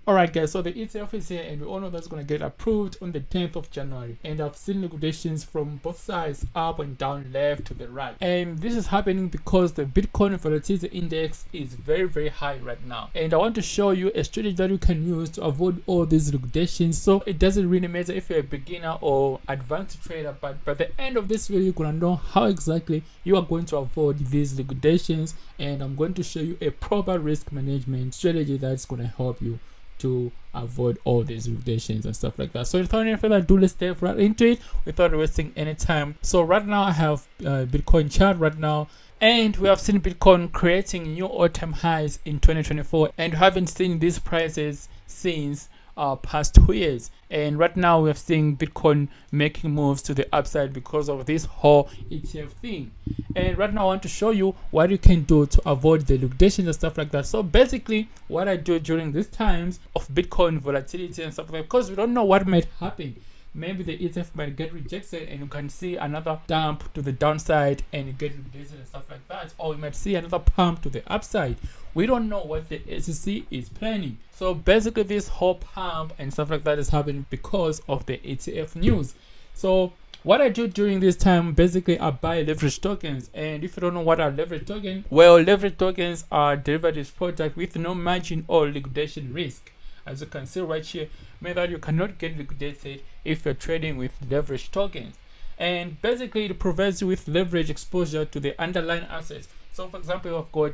Alright guys, so the ETF is here and we all know that's going to get approved on the 10th of January, and I've seen liquidations from both sides, up and down, left to the right, and this is happening because the Bitcoin volatility index is very high right now, and I want to show you a strategy that you can use to avoid all these liquidations. So it doesn't really matter if you're a beginner or advanced trader, but by the end of this video you're going to know how exactly you are going to avoid these liquidations, and I'm going to show you a proper risk management strategy that's going to help you to avoid all these liquidations and stuff like that. So without any further ado, let's dive right into it without wasting any time. So right now I have Bitcoin chart right now, and we have seen Bitcoin creating new all-time highs in 2024, and we haven't seen these prices since past 2 years. And right now we have seen Bitcoin making moves to the upside because of this whole ETF thing. And right now I want to show you what you can do to avoid the liquidation and stuff like that. So basically what I do during these times of Bitcoin volatility and stuff like that, because we don't know what might happen. Maybe the ETF might get rejected and you can see another dump to the downside and you get liquidated and stuff like that, or you might see another pump to the upside. We don't know what the SEC is planning. So basically this whole pump and stuff like that is happening because of the ETF news. So what I do during this time, basically I buy leverage tokens. And if you don't know what are leverage tokens, well, leverage tokens are derivatives product with no margin or liquidation risk. As you can see right here, means that you cannot get liquidated if you're trading with leverage tokens. And basically it provides you with leverage exposure to the underlying assets. So for example, I've got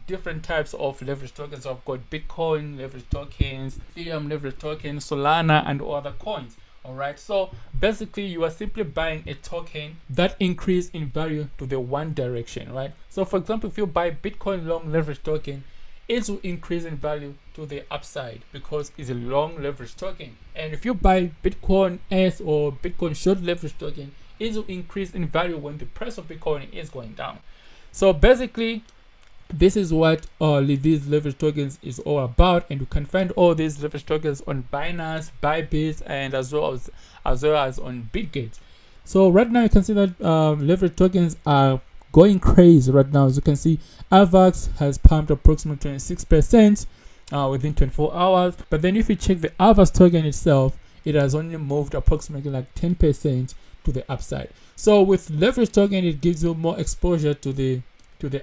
different types of leverage tokens. I've got Bitcoin leverage tokens, Ethereum leverage tokens, Solana, and other coins. Alright, so basically you are simply buying a token that increase in value to the one direction, right? So for example, if you buy Bitcoin long leverage token, it will increase in value to the upside because it's a long leverage token. And if you buy Bitcoin S or Bitcoin short leverage token, it will increase in value when the price of Bitcoin is going down. So basically this is what these leverage tokens is all about, and you can find all these leverage tokens on Binance, Bybit, and as well as on Bitgate. So right now you can see that leverage tokens are going crazy right now. As you can see, AVAX has pumped approximately 26% within 24 hours. But then if you check the AVAX token itself, it has only moved approximately like 10% to the upside. So with leverage token, it gives you more exposure to the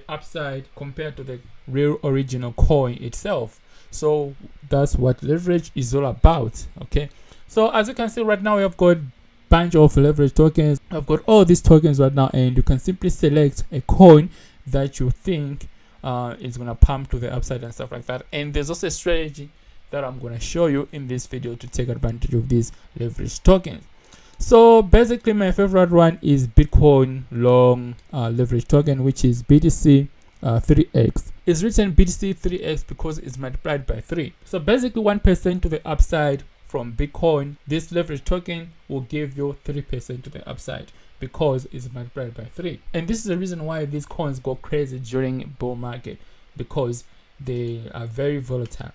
upside compared to the real original coin itself. So that's what leverage is all about. Okay, so as you can see right now, we have got bunch of leverage tokens. I've got all these tokens right now, and you can simply select a coin that you think is gonna pump to the upside and stuff like that. And there's also a strategy that I'm gonna show you in this video to take advantage of these leverage tokens. So basically my favorite one is Bitcoin long leverage token, which is BTC 3x. It's written BTC 3x because it's multiplied by 3. So basically 1% to the upside from Bitcoin, this leverage token will give you 3% to the upside because it's multiplied by 3. And this is the reason why these coins go crazy during bull market, because they are very volatile.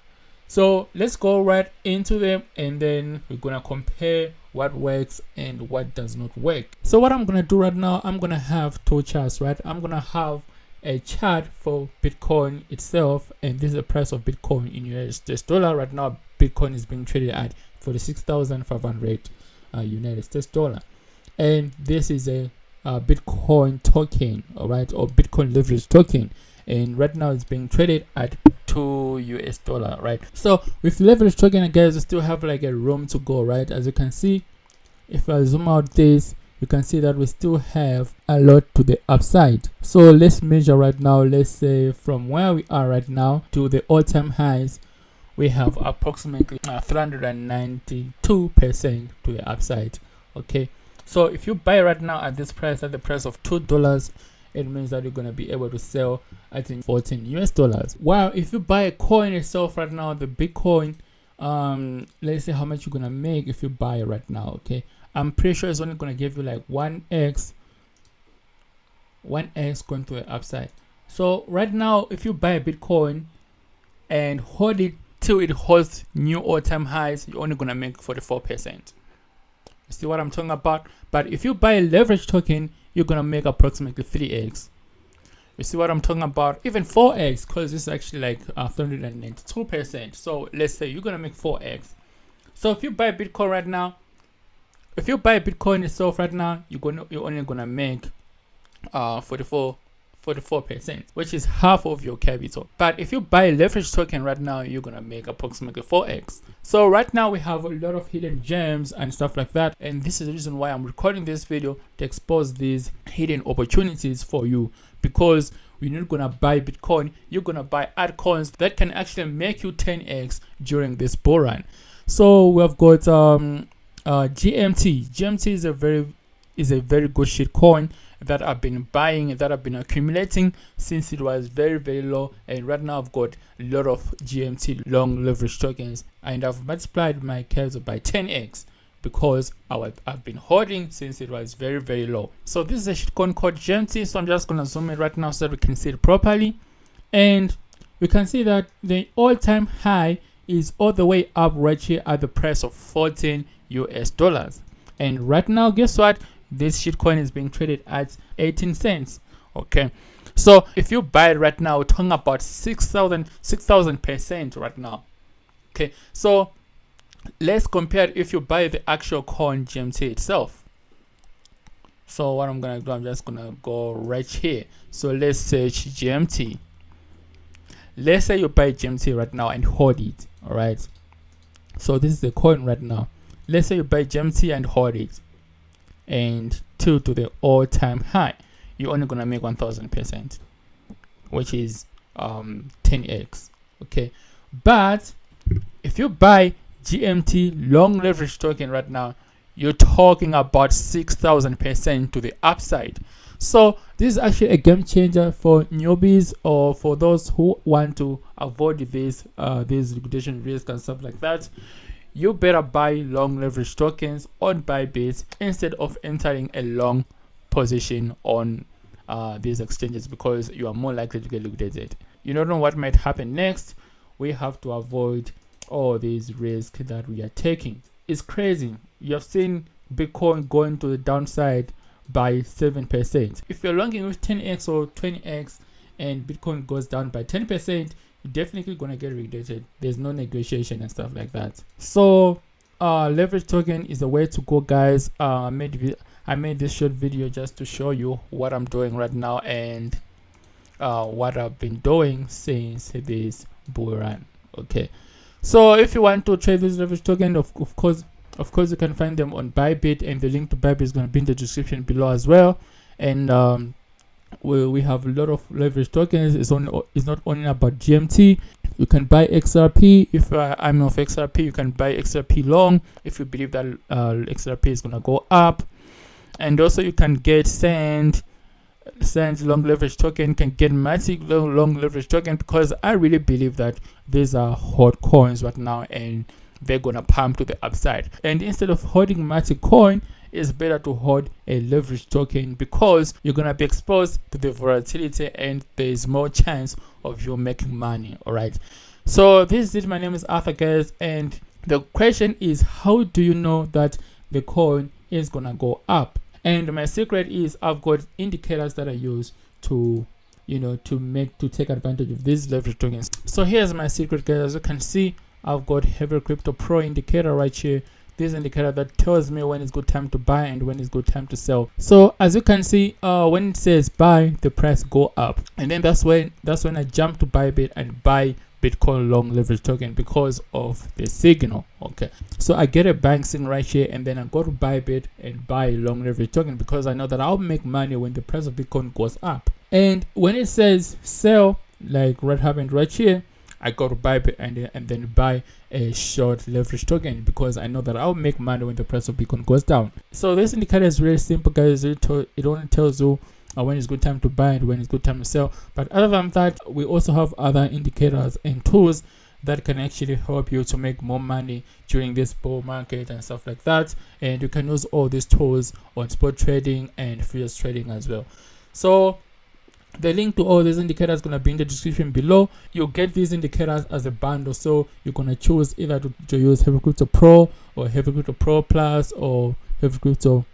So let's go right into them, and then we're gonna compare what works and what does not work. So what I'm gonna do right now, I'm gonna have two charts, right? I'm gonna have a chart for Bitcoin itself, and this is the price of Bitcoin in US dollar. Right now Bitcoin is being traded at 46,500 United States dollar, and this is a Bitcoin token, all right, or Bitcoin leverage token, and right now it's being traded at $2, right? So with leverage token, guys, you still have like a room to go, right? As you can see, if I zoom out this, you can see that we still have a lot to the upside. So let's measure right now. Let's say from where we are right now to the all-time highs, we have approximately 392% to the upside. Okay, so if you buy right now at this price, at the price of $2, it means that you're going to be able to sell, I think, $14. While if you buy a coin itself right now, the Bitcoin, let's say how much you're going to make if you buy it right now. Okay, I'm pretty sure it's only going to give you like 1x going to the upside. So right now, if you buy a Bitcoin and hold it till it holds new all-time highs, you're only going to make 44%. You see what I'm talking about? But if you buy a leverage token, you're going to make approximately 3x. You see what I'm talking about? Even 4x, because this is actually like 392%. So let's say you're gonna make 4x. So if you buy Bitcoin right now, if you buy Bitcoin itself right now, you're only gonna make 44%, which is half of your capital. But if you buy a leverage token right now, you're gonna make approximately 4x. So right now we have a lot of hidden gems and stuff like that, and this is the reason why I'm recording this video, to expose these hidden opportunities for you, because you're not gonna buy Bitcoin, you're gonna buy altcoins that can actually make you 10x during this bull run. So we've got GMT. GMT is a very good shit coin that I've been buying, that I've been accumulating since it was very low, and right now I've got a lot of GMT long leverage tokens, and I've multiplied my capital by 10x because I've been holding since it was very low. So this is a shit coin called GMT. So I'm just gonna zoom in right now so that we can see it properly, and we can see that the all-time high is all the way up right here at the price of $14 US. And right now, guess what? This shitcoin is being traded at 18 cents. Okay, so if you buy it right now, we're talking about 6,000% right now. Okay, so let's compare if you buy the actual coin GMT itself. So what I'm gonna do, I'm just gonna go right here. So let's search GMT. Let's say you buy GMT right now and hold it. All right, so this is the coin right now. Let's say you buy GMT and hold it, and to the all-time high, you're only gonna make 1,000%, which is 10x. Okay, but if you buy GMT long leverage token right now, you're talking about 6,000% to the upside. So this is actually a game changer for newbies, or for those who want to avoid these liquidation risk and stuff like that. You better buy long leverage tokens on Bybit instead of entering a long position on these exchanges, because you are more likely to get liquidated. You don't know what might happen next. We have to avoid all these risks that we are taking. It's crazy. You have seen Bitcoin going to the downside by 7%. If you're longing with 10x or 20x and Bitcoin goes down by 10%, you're definitely gonna get liquidated. There's no negotiation and stuff like that. So leverage token is the way to go, guys. I made this short video just to show you what I'm doing right now and what I've been doing since this bull run. Okay, so if you want to trade this leverage token, of course you can find them on Bybit, and the link to Bybit is going to be in the description below as well. And we have a lot of leverage tokens. It's not only about GMT. You can buy XRP. If I'm of XRP, you can buy XRP long if you believe that XRP is going to go up. And also you can get Sand long leverage token, can get Matic long leverage token, because I really believe that these are hot coins right now and they're gonna pump to the upside. And instead of holding Matic coin, it's better to hold a leverage token, because you're gonna be exposed to the volatility and there's more chance of you making money. All right, so this is it. My name is Arthur, guys, and the question is, how do you know that the coin is gonna go up? And my secret is, I've got indicators that I use to take advantage of these leverage tokens. So here's my secret, guys. As you can see, I've got Heavy Crypto Pro indicator right here. This indicator that tells me when it's good time to buy and when it's good time to sell. So as you can see, when it says buy, the price go up, and then that's when I jump to Bybit and buy Bitcoin long leverage token because of the signal. Okay, so I get a buying signal right here, and then I go to Bybit and buy long leverage token because I know that I'll make money when the price of Bitcoin goes up. And when it says sell, like what happened right here, I go to Bybit and then buy a short leverage token because I know that I'll make money when the price of Bitcoin goes down. So this indicator is really simple, guys. It only tells you when it's good time to buy and when it's good time to sell. But other than that, we also have other indicators and tools that can actually help you to make more money during this bull market and stuff like that. And you can use all these tools on spot trading and futures trading as well. So the link to all these indicators is going to be in the description below. You'll get these indicators as a bundle, so you're going to choose either to use Heavy Crypto Pro or Heavy Crypto Pro Plus or Heavy Crypto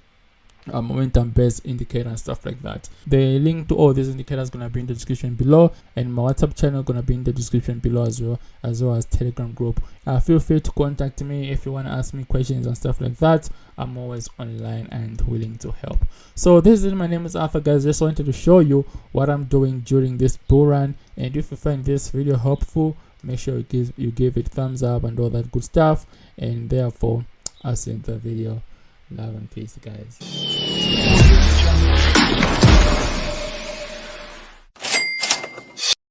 momentum based indicator and stuff like that. The link to all these indicators is gonna be in the description below, and my WhatsApp channel gonna be in the description below as well as Telegram group. Feel free to contact me if you want to ask me questions and stuff like that. I'm always online and willing to help. So this is my name is Arthur, guys. Just wanted to show you what I'm doing during this bull run, and if you find this video helpful, make sure you give it thumbs up and all that good stuff. And therefore, I'll see you in the video. Love and peace, guys.